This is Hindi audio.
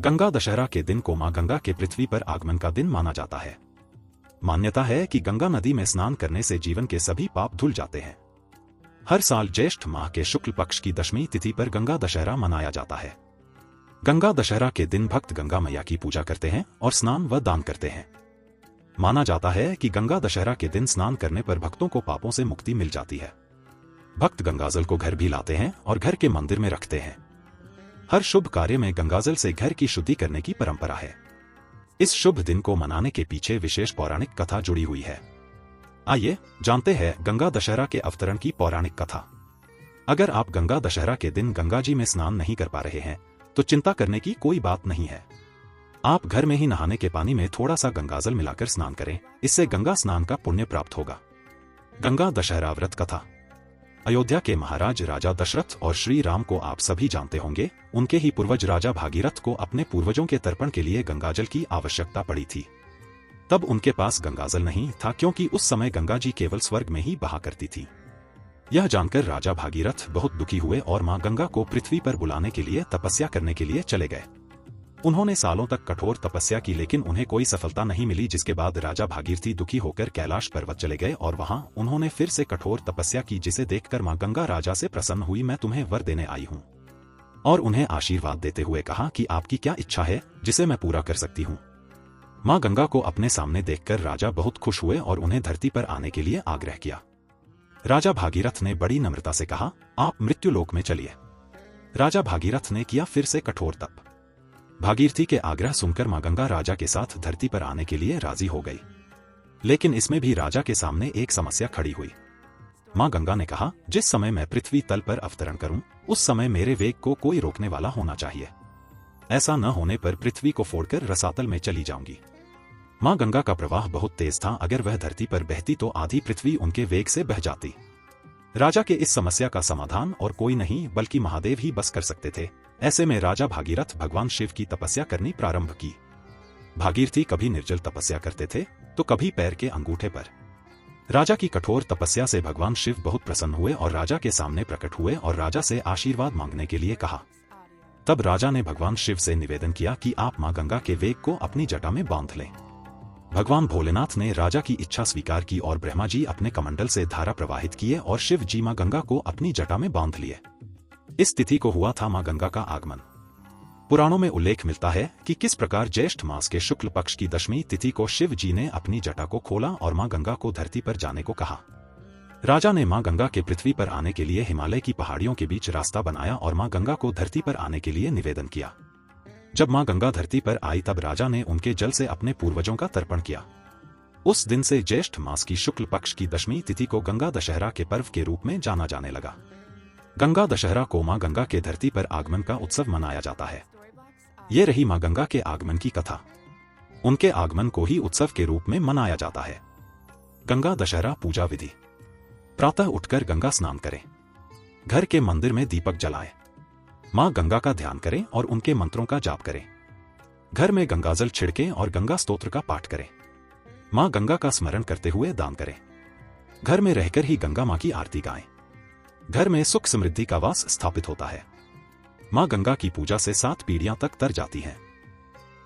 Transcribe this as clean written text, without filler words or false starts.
गंगा दशहरा के दिन को मां गंगा के पृथ्वी पर आगमन का दिन माना जाता है। मान्यता है कि गंगा नदी में स्नान करने से जीवन के सभी पाप धुल जाते हैं। हर साल ज्येष्ठ माह के शुक्ल पक्ष की दशमी तिथि पर गंगा दशहरा मनाया जाता है। गंगा दशहरा के दिन भक्त गंगा मैया की पूजा करते हैं और स्नान व दान करते हैं। माना जाता है कि गंगा दशहरा के दिन स्नान करने पर भक्तों को पापों से मुक्ति मिल जाती है। भक्त गंगाजल को घर भी लाते हैं और घर के मंदिर में रखते हैं। हर शुभ कार्य में गंगाजल से घर की शुद्धि करने की परंपरा है। इस शुभ दिन को मनाने के पीछे विशेष पौराणिक कथा जुड़ी हुई है। आइए जानते हैं गंगा दशहरा के अवतरण की पौराणिक कथा। अगर आप गंगा दशहरा के दिन गंगा जी में स्नान नहीं कर पा रहे हैं तो चिंता करने की कोई बात नहीं है। आप घर में ही नहाने के पानी में थोड़ा सा गंगाजल मिलाकर स्नान करें, इससे गंगा स्नान का पुण्य प्राप्त होगा। गंगा दशहरा व्रत कथा। अयोध्या के महाराज राजा दशरथ और श्री राम को आप सभी जानते होंगे। उनके ही पूर्वज राजा भागीरथ को अपने पूर्वजों के तर्पण के लिए गंगाजल की आवश्यकता पड़ी थी। तब उनके पास गंगाजल नहीं था क्योंकि उस समय गंगा जी केवल स्वर्ग में ही बहा करती थी। यह जानकर राजा भागीरथ बहुत दुखी हुए और मां गंगा को पृथ्वी पर बुलाने के लिए तपस्या करने के लिए चले गए। उन्होंने सालों तक कठोर तपस्या की लेकिन उन्हें कोई सफलता नहीं मिली, जिसके बाद राजा भागीरथी दुखी होकर कैलाश पर्वत चले गए और वहां उन्होंने फिर से कठोर तपस्या की, जिसे देखकर मां गंगा राजा से प्रसन्न हुई। मैं तुम्हें वर देने आई हूं। और उन्हें आशीर्वाद देते हुए कहा कि आपकी क्या इच्छा है जिसे मैं पूरा कर सकती हूं। मां गंगा को अपने सामने देखकर राजा बहुत खुश हुए और उन्हें धरती पर आने के लिए आग्रह किया। राजा भागीरथ ने बड़ी नम्रता से कहा, आप मृत्युलोक में चलिए। राजा भागीरथ ने किया फिर से कठोर तप। भागीरथी के आग्रह सुनकर मां गंगा राजा के साथ धरती पर आने के लिए राजी हो गई। लेकिन इसमें भी राजा के सामने एक समस्या खड़ी हुई। मां गंगा ने कहा, जिस समय मैं पृथ्वी तल पर अवतरण करूं उस समय मेरे वेग को कोई रोकने वाला होना चाहिए। ऐसा न होने पर पृथ्वी को फोड़कर रसातल में चली जाऊंगी। मां गंगा का प्रवाह बहुत तेज था, अगर वह धरती पर बहती तो आधी पृथ्वी उनके वेग से बह जाती। राजा के इस समस्या का समाधान और कोई नहीं बल्कि महादेव ही बस कर सकते थे। ऐसे में राजा भागीरथ भगवान शिव की तपस्या करनी प्रारंभ की। भागीरथी कभी निर्जल तपस्या करते थे तो कभी पैर के अंगूठे पर। राजा की कठोर तपस्या से भगवान शिव बहुत प्रसन्न हुए और राजा के सामने प्रकट हुए और राजा से आशीर्वाद मांगने के लिए कहा। तब राजा ने भगवान शिव से निवेदन किया कि आप मां गंगा के वेग को अपनी जटा में बांध लें। भगवान भोलेनाथ ने राजा की इच्छा स्वीकार की और ब्रह्मा जी अपने कमंडल से धारा प्रवाहित किए और शिव जी मां गंगा को अपनी जटा में बांध लिए। इस तिथि को हुआ था मां गंगा का आगमन। पुराणों में उल्लेख मिलता है कि किस प्रकार ज्येष्ठ मास के शुक्ल पक्ष की दशमी तिथि को शिव जी ने अपनी जटा को खोला और मां गंगा को धरती पर जाने को कहा। राजा ने मां गंगा के पृथ्वी पर आने के लिए हिमालय की पहाड़ियों के बीच रास्ता बनाया और मां गंगा को धरती पर आने के लिए निवेदन किया। जब मां गंगा धरती पर आई तब राजा ने उनके जल से अपने पूर्वजों का तर्पण किया। उस दिन से ज्येष्ठ मास की शुक्ल पक्ष की दशमी तिथि को गंगा दशहरा के पर्व के रूप में जाना जाने लगा। गंगा दशहरा को मां गंगा के धरती पर आगमन का उत्सव मनाया जाता है। ये रही मां गंगा के आगमन की कथा। उनके आगमन को ही उत्सव के रूप में मनाया जाता है। गंगा दशहरा पूजा विधि। प्रातः उठकर गंगा स्नान करें। घर के मंदिर में दीपक जलाएं। मां गंगा का ध्यान करें और उनके मंत्रों का जाप करें। घर में गंगाजल छिड़कें और गंगा स्तोत्र का पाठ करें। मां गंगा का स्मरण करते हुए दान करें। घर में रहकर ही गंगा मां की आरती गाएं। घर में सुख समृद्धि का वास स्थापित होता है। मां गंगा की पूजा से 7 पीढ़ियां तक तर जाती हैं।